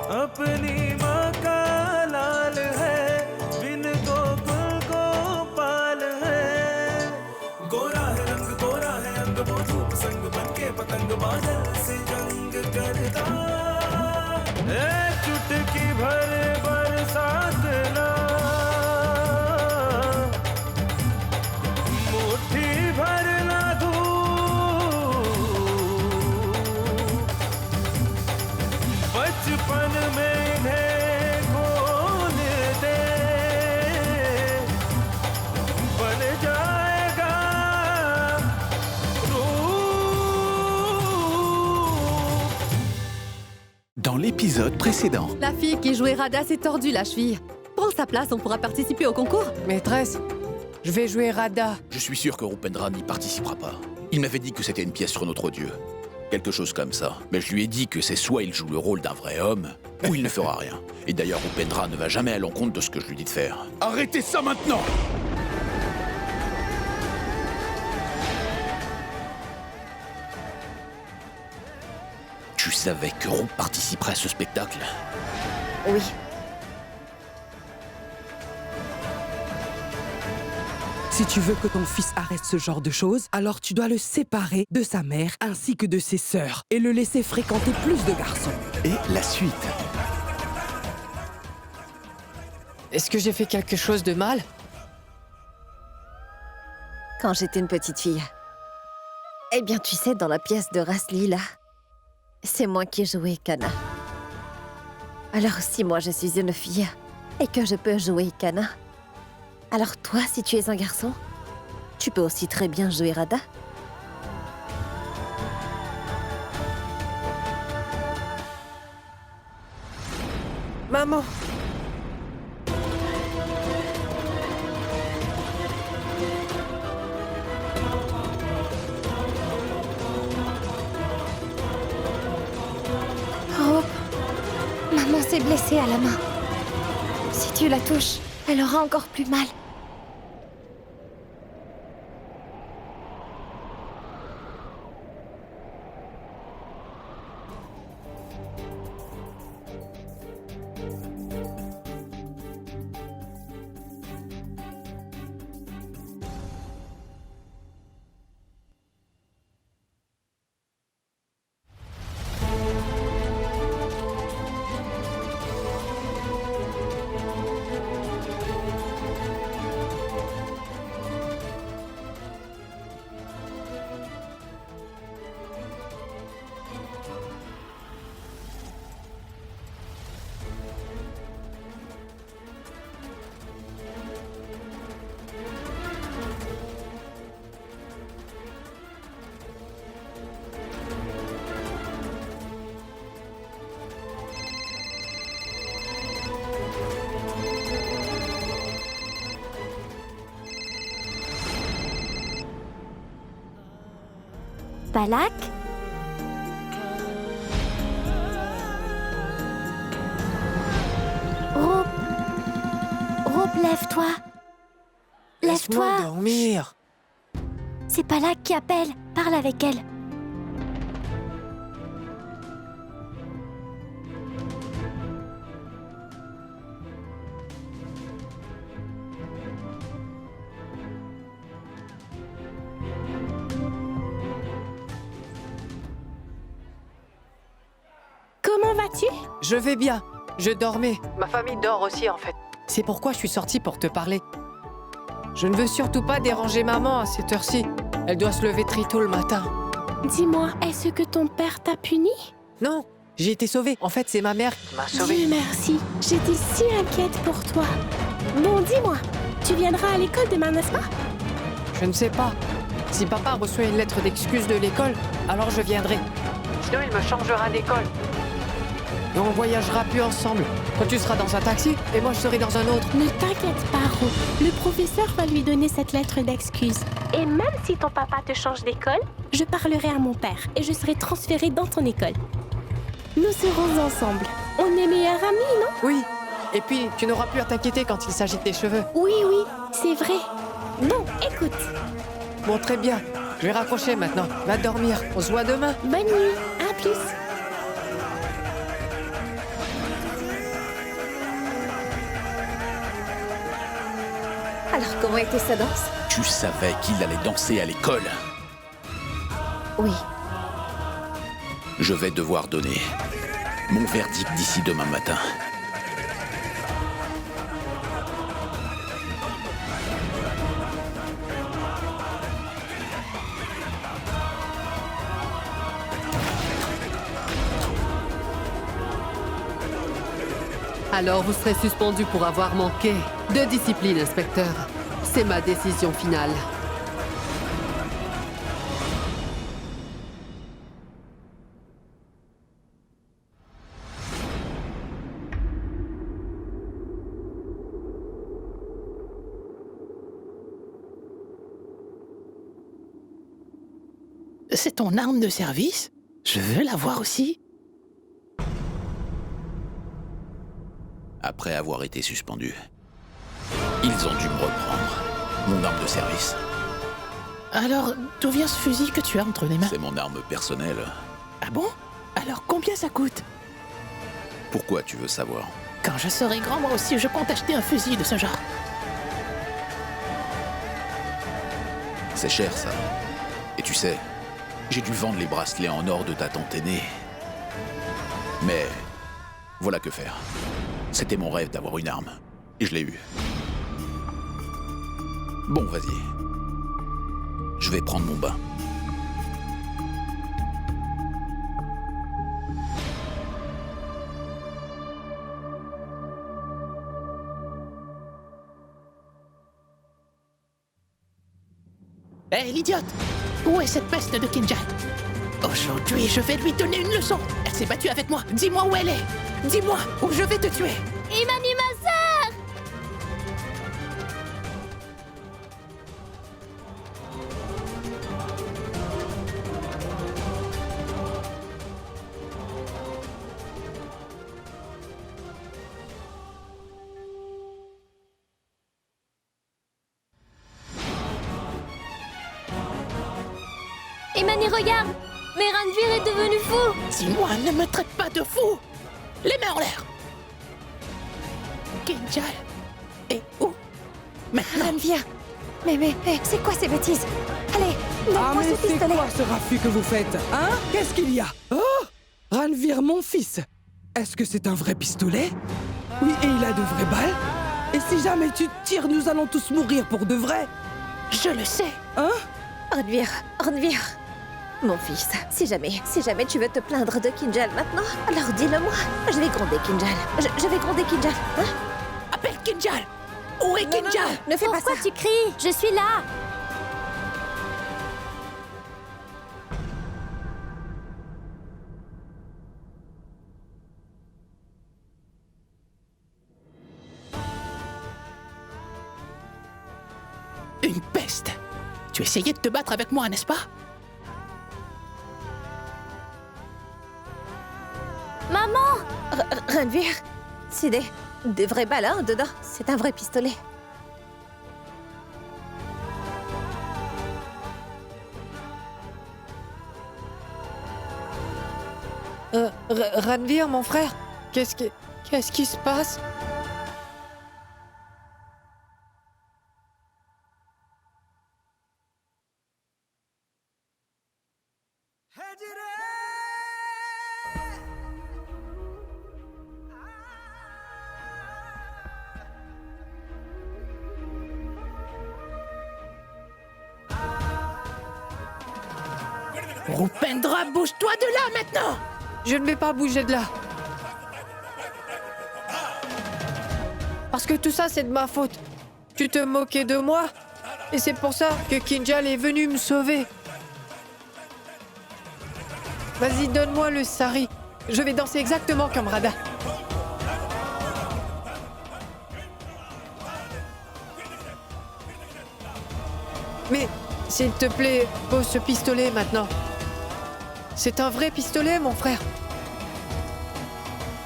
अपनी माँ का लाल है, बिन गोकुल गोपाल है। गोरा है रंग, गोरा है अंग, वो धूप संग बनके पतंग बादल से जंग करता। चुटकी भर बरसात ना, मुट्ठी भर ना धूप, बचपन में इन्हें खोल दे, बन जाएगा रूप। Dans l'épisode précédent. La fille qui jouait Radha s'est tordue la cheville. Prends sa place, on pourra participer au concours. Maîtresse, je vais jouer Radha. Je suis sûr que Rupendra n'y participera pas. Il m'avait dit que c'était une pièce sur notre dieu. Quelque chose comme ça. Mais je lui ai dit que c'est soit il joue le rôle d'un vrai homme, ou il ne fera rien. Et d'ailleurs, Rupendra ne va jamais à l'encontre de ce que je lui dis de faire. Arrêtez ça maintenant! Tu savais que Rup participerait à ce spectacle? Oui. Si tu veux que ton fils arrête ce genre de choses, alors tu dois le séparer de sa mère ainsi que de ses sœurs et le laisser fréquenter plus de garçons. Et la suite. Est-ce que j'ai fait quelque chose de mal? Quand j'étais une petite fille. Eh bien, tu sais, dans la pièce de Raslila, c'est moi qui jouais Kana. Alors si moi je suis une fille et que je peux jouer Kana, alors toi, si tu es un garçon, tu peux aussi très bien jouer Radha. Maman! Rup, maman s'est blessée à la main. Si tu la touches, elle aura encore plus mal. Balak? Rup, lève-toi. Laisse-moi Lève-toi. dormir. C'est Balak qui appelle. Parle avec elle. Comment vas-tu? Je vais bien. Je dormais. Ma famille dort aussi, en fait. C'est pourquoi je suis sortie pour te parler. Je ne veux surtout pas déranger maman à cette heure-ci. Elle doit se lever très tôt le matin. Dis-moi, est-ce que ton père t'a puni? Non, j'ai été sauvée. En fait, c'est ma mère qui m'a sauvée. Dieu merci. J'étais si inquiète pour toi. Bon, dis-moi, tu viendras à l'école demain, n'est-ce pas? Je ne sais pas. Si papa reçoit une lettre d'excuse de l'école, alors je viendrai. Sinon, il me changera d'école. Et on voyagera plus ensemble. Toi, tu seras dans un taxi et moi, je serai dans un autre. Ne t'inquiète pas, Rup. Le professeur va lui donner cette lettre d'excuse. Et même si ton papa te change d'école, je parlerai à mon père et je serai transférée dans ton école. Nous serons ensemble. On est meilleurs amis, non? Oui. Et puis, tu n'auras plus à t'inquiéter quand il s'agit de tes cheveux. Oui, c'est vrai. Bon, écoute. Bon, très bien. Je vais raccrocher maintenant. Va dormir. On se voit demain. Bonne nuit. À plus. Alors, comment était sa danse? Tu savais qu'il allait danser à l'école. Oui. Je vais devoir donner mon verdict d'ici demain matin. Alors vous serez suspendu pour avoir manqué de discipline, inspecteur. C'est ma décision finale. C'est ton arme de service? Je veux la voir aussi. Après avoir été suspendu, ils ont dû me reprendre mon arme de service. Alors, d'où vient ce fusil que tu as entre les mains? C'est mon arme personnelle. Ah bon? Alors combien ça coûte? Pourquoi tu veux savoir? Quand je serai grand, moi aussi, je compte acheter un fusil de ce genre. C'est cher, ça. Et tu sais, j'ai dû vendre les bracelets en or de ta tante aînée. Mais voilà que faire. C'était mon rêve d'avoir une arme. Et je l'ai eue. Bon, vas-y. Je vais prendre mon bain. Hé, l'idiote! Où est cette peste de Kinjal? Aujourd'hui, je vais lui donner une leçon. Elle s'est battue avec moi. Dis-moi où elle est. Dis-moi ou je vais te tuer. Imani, ma sœur! Imani, regarde! Mais Ranveer est devenu fou! Dis-moi, ne me traite pas de fou. Les mains en l'air. Kinjal est où? Maintenant. Ranveer! Mais, c'est quoi ces bêtises? Allez, Ah, donne-moi mais ce c'est pistolet! quoi ce raffut que vous faites? Hein? Qu'est-ce qu'il y a? Oh! Ranveer, mon fils! Est-ce que c'est un vrai pistolet? Oui, et il a de vraies balles? Et si jamais tu tires, nous allons tous mourir pour de vrai? Je le sais. Hein? Ranveer! Mon fils, si jamais tu veux te plaindre de Kinjal maintenant, alors dis-le-moi. Je vais gronder Kinjal. Je vais gronder Kinjal, hein? Appelle Kinjal. Où est Kinjal? Ne fais pas ça! Pourquoi tu cries? Je suis là! Une peste. Tu essayais de te battre avec moi, n'est-ce pas? Maman! Ranveer, c'est des vraies balles, hein, dedans. C'est un vrai pistolet. Ranveer, mon frère, qu'est-ce qui se passe? Rupendra, bouge-toi de là maintenant! Je ne vais pas bouger de là. Parce que tout ça, c'est de ma faute. Tu te moquais de moi, et c'est pour ça que Kinjal est venu me sauver. Vas-y, donne-moi le sari. Je vais danser exactement comme Radha. Mais, s'il te plaît, pose ce pistolet maintenant. C'est un vrai pistolet, mon frère.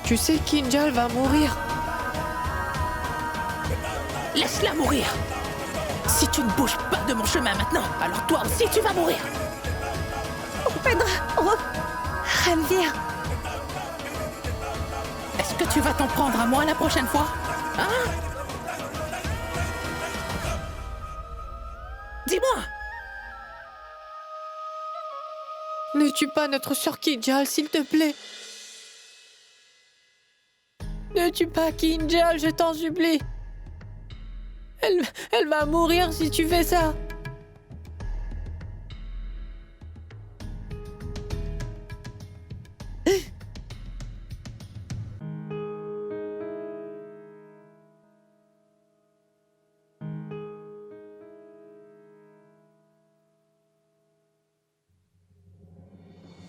Tu sais, Kinjal va mourir. Laisse-la mourir. Si tu ne bouges pas de mon chemin maintenant, alors toi aussi tu vas mourir. Pedra! Ranveer! Est-ce que tu vas t'en prendre à moi la prochaine fois? Hein? Dis-moi. Ne tue pas notre sœur Kinjal, s'il te plaît. Ne tue pas Kinjal, je t'en supplie. Elle va mourir si tu fais ça.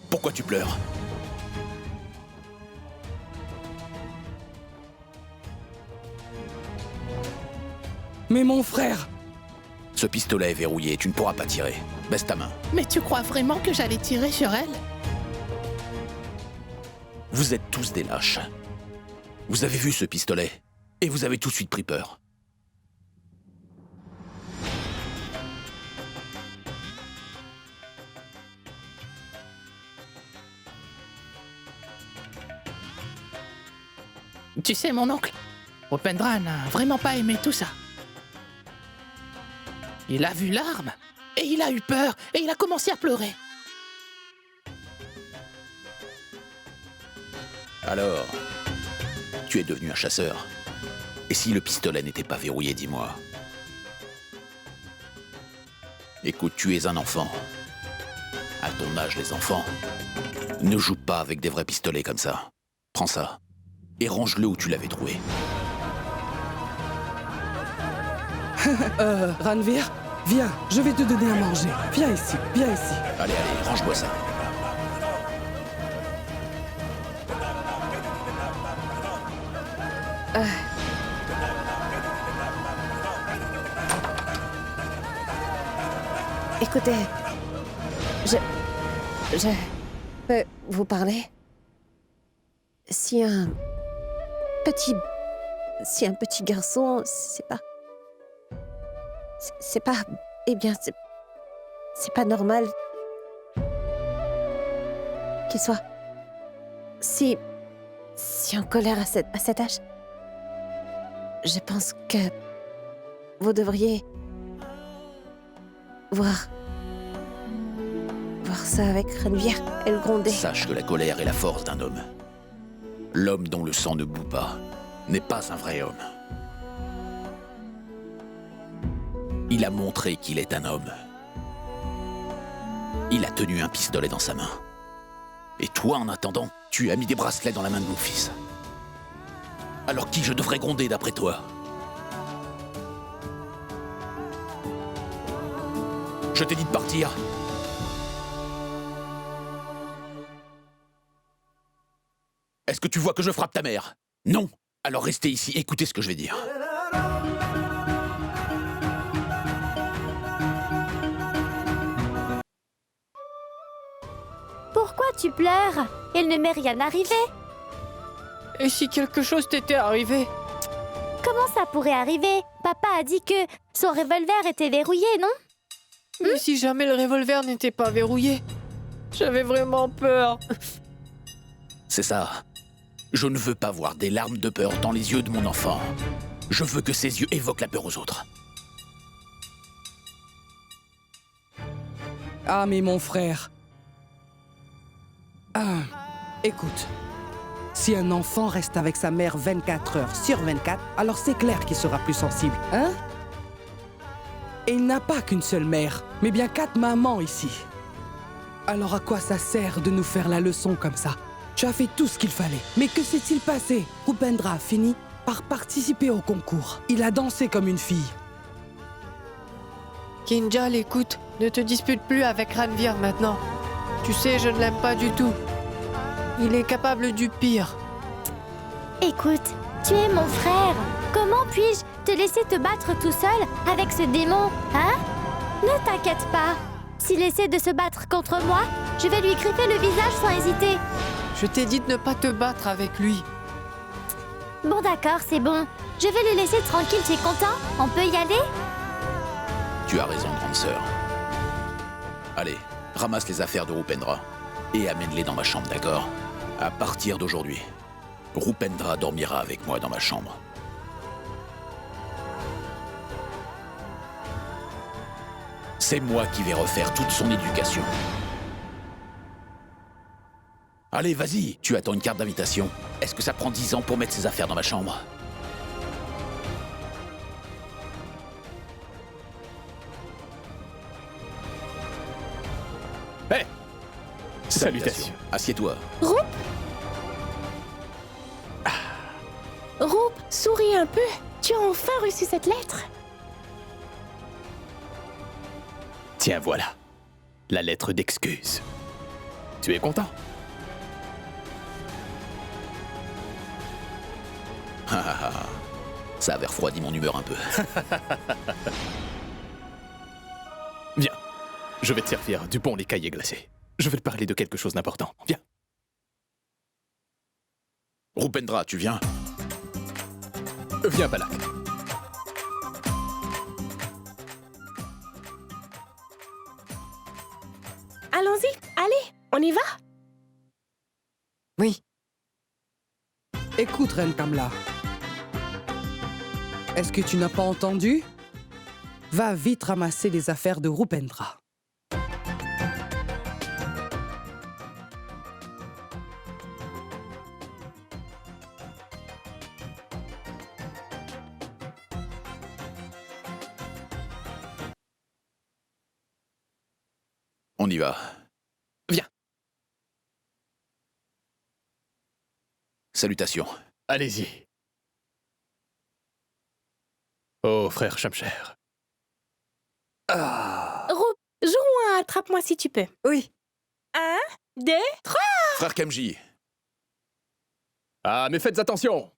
Pourquoi tu pleures? Mais mon frère! Ce pistolet est verrouillé, tu ne pourras pas tirer. Baisse ta main. Mais tu crois vraiment que j'allais tirer sur elle? Vous êtes tous des lâches. Vous avez vu ce pistolet, et vous avez tout de suite pris peur. Tu sais, mon oncle, Opendra n'a vraiment pas aimé tout ça. Il a vu l'arme, et il a eu peur, et il a commencé à pleurer. Alors, tu es devenu un chasseur. Et si le pistolet n'était pas verrouillé, dis-moi. Écoute, tu es un enfant. À ton âge, les enfants ne jouent pas avec des vrais pistolets comme ça. Prends ça et range-le où tu l'avais trouvé. Ranveer, viens, je vais te donner à manger. Viens ici, viens ici. Allez, allez, range-moi ça. Écoutez, je peux vous parler? Si un petit garçon, c'est pas, eh bien, c'est pas normal qu'il soit si en colère à cet âge. Je pense que vous devriez voir ça avec Ranveer. Elle grondait. Sache que la colère est la force d'un homme. L'homme dont le sang ne bout pas n'est pas un vrai homme. Il a montré qu'il est un homme. Il a tenu un pistolet dans sa main. Et toi, en attendant, tu as mis des bracelets dans la main de mon fils. Alors qui je devrais gronder d'après toi? Je t'ai dit de partir. Est-ce que tu vois que je frappe ta mère? Non. Alors restez ici, écoutez ce que je vais dire. Pourquoi tu pleures? Il ne m'est rien arrivé. Et si quelque chose t'était arrivé? Comment ça pourrait arriver? Papa a dit que son revolver était verrouillé, non? Mais si jamais le revolver n'était pas verrouillé? J'avais vraiment peur. C'est ça. Je ne veux pas voir des larmes de peur dans les yeux de mon enfant. Je veux que ses yeux évoquent la peur aux autres. Ah, mais mon frère. Ah, écoute. Si un enfant reste avec sa mère 24 heures sur 24, alors c'est clair qu'il sera plus sensible, hein? Et il n'a pas qu'une seule mère, mais bien 4 mamans ici. Alors à quoi ça sert de nous faire la leçon comme ça? Tu as fait tout ce qu'il fallait. Mais que s'est-il passé? Upendra a fini par participer au concours. Il a dansé comme une fille. Kinjal, écoute, ne te dispute plus avec Ranveer maintenant. Tu sais, je ne l'aime pas du tout. Il est capable du pire. Écoute, tu es mon frère. Comment puis-je te laisser te battre tout seul avec ce démon, hein? Ne t'inquiète pas. S'il essaie de se battre contre moi, je vais lui griffer le visage sans hésiter. Je t'ai dit de ne pas te battre avec lui. Bon d'accord, c'est bon. Je vais le laisser tranquille, tu es content? On peut y aller? Tu as raison, grande sœur. Allez, ramasse les affaires de Rupendra et amène-les dans ma chambre, d'accord? À partir d'aujourd'hui, Rupendra dormira avec moi dans ma chambre. C'est moi qui vais refaire toute son éducation. Allez, vas-y, tu attends une carte d'invitation. Est-ce que ça prend 10 ans pour mettre ses affaires dans ma chambre? Hé! Salutations. Assieds-toi. Roop, souris un peu. Tu as enfin reçu cette lettre. Tiens, voilà. La lettre d'excuse. Tu es content? Ça avait refroidi mon humeur un peu. Viens. Je vais te servir du bon lait caillé glacé. Je vais te parler de quelque chose d'important. Viens. Rupendra, tu viens? Viens, Balak. Allons-y, allez, on y va. Oui. Écoute, Reine Kamla. Est-ce que tu n'as pas entendu? Va vite ramasser les affaires de Rupendra. On y va. Viens. Salutations. Allez-y. Oh, frère Shamsher. Roop, jouons à Attrape-moi si tu peux. Oui. 1, 2, 3. Frère Kemji. Ah, mais faites attention.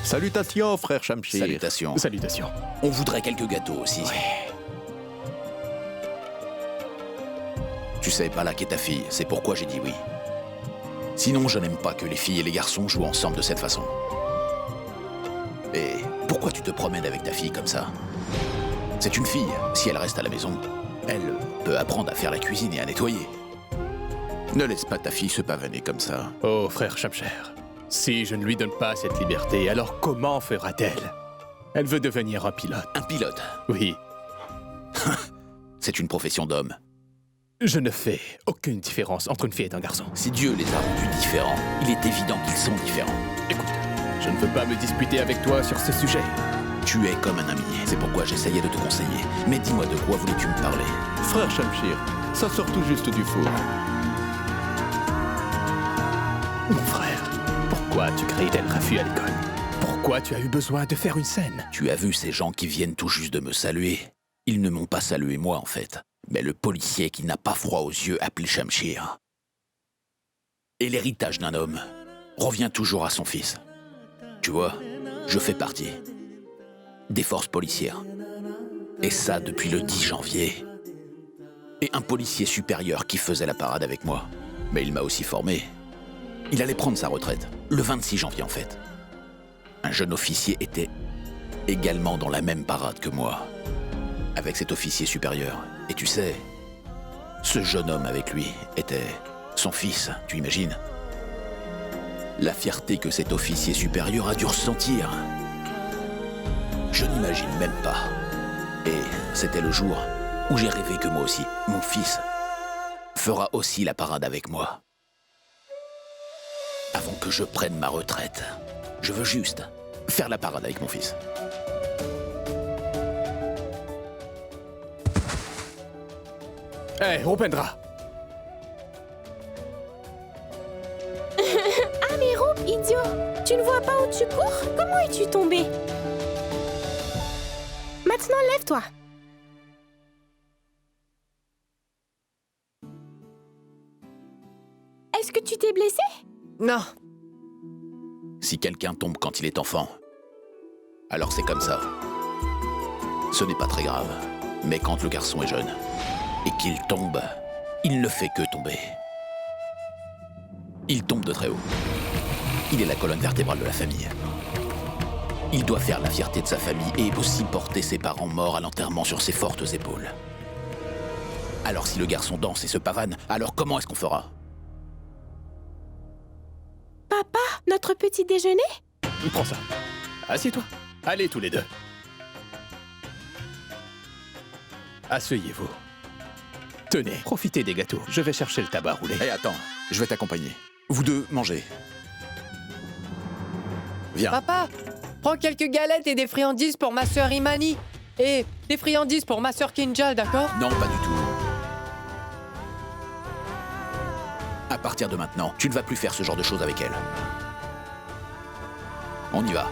Salutations, frère Shamshir. Salutations. Salutations. On voudrait quelques gâteaux aussi. Tu sais, Balak est ta fille, c'est pourquoi j'ai dit oui. Sinon, je n'aime pas que les filles et les garçons jouent ensemble de cette façon. Et pourquoi tu te promènes avec ta fille comme ça? C'est une fille. Si elle reste à la maison, elle peut apprendre à faire la cuisine et à nettoyer. Ne laisse pas ta fille se pavaner comme ça. Oh, frère Shamsher. Si je ne lui donne pas cette liberté, alors comment fera-t-elle? Elle veut devenir un pilote. Un pilote? Oui. C'est une profession d'homme. Je ne fais aucune différence entre une fille et un garçon. Si Dieu les a rendus différents, il est évident qu'ils sont différents. Écoute, je ne veux pas me disputer avec toi sur ce sujet. Tu es comme un ami, c'est pourquoi j'essayais de te conseiller. Mais dis-moi, de quoi voulais-tu me parler? Frère Shamshir, ça sort tout juste du four. Mon frère, pourquoi tu crées tel raffut à l'école? Pourquoi tu as eu besoin de faire une scène? Tu as vu ces gens qui viennent tout juste de me saluer? Ils ne m'ont pas salué moi, en fait. Mais le policier qui n'a pas froid aux yeux appelé Shamshir. Et l'héritage d'un homme revient toujours à son fils. Tu vois, je fais partie des forces policières. Et ça depuis le 10 janvier. Et un policier supérieur qui faisait la parade avec moi. Mais il m'a aussi formé. Il allait prendre sa retraite, le 26 janvier en fait. Un jeune officier était également dans la même parade que moi, avec cet officier supérieur. Et tu sais, ce jeune homme avec lui était son fils, tu imagines? La fierté que cet officier supérieur a dû ressentir, je n'imagine même pas. Et c'était le jour où j'ai rêvé que moi aussi, mon fils, fera aussi la parade avec moi. Avant que je prenne ma retraite, je veux juste faire la parade avec mon fils. Hé, Rupendra! Ah mais Roop, idiot, tu ne vois pas où tu cours? Comment es-tu tombé? Maintenant, lève-toi. Est-ce que tu t'es blessé? Non. Si quelqu'un tombe quand il est enfant, alors c'est comme ça. Ce n'est pas très grave. Mais quand le garçon est jeune et qu'il tombe, il ne fait que tomber. Il tombe de très haut. Il est la colonne vertébrale de la famille. Il doit faire la fierté de sa famille et aussi porter ses parents morts à l'enterrement sur ses fortes épaules. Alors si le garçon danse et se pavane, alors comment est-ce qu'on fera? Papa, notre petit déjeuner? Prends ça. Assieds-toi. Allez, tous les deux. Asseyez-vous. Tenez, profitez des gâteaux. Je vais chercher le tabac roulé. Hé, attends, je vais t'accompagner. Vous deux, mangez. Viens. Papa, prends quelques galettes et des friandises pour ma sœur Imani. Et des friandises pour ma sœur Kinjal, d'accord? Non, pas du tout. À partir de maintenant, tu ne vas plus faire ce genre de choses avec elle. On y va.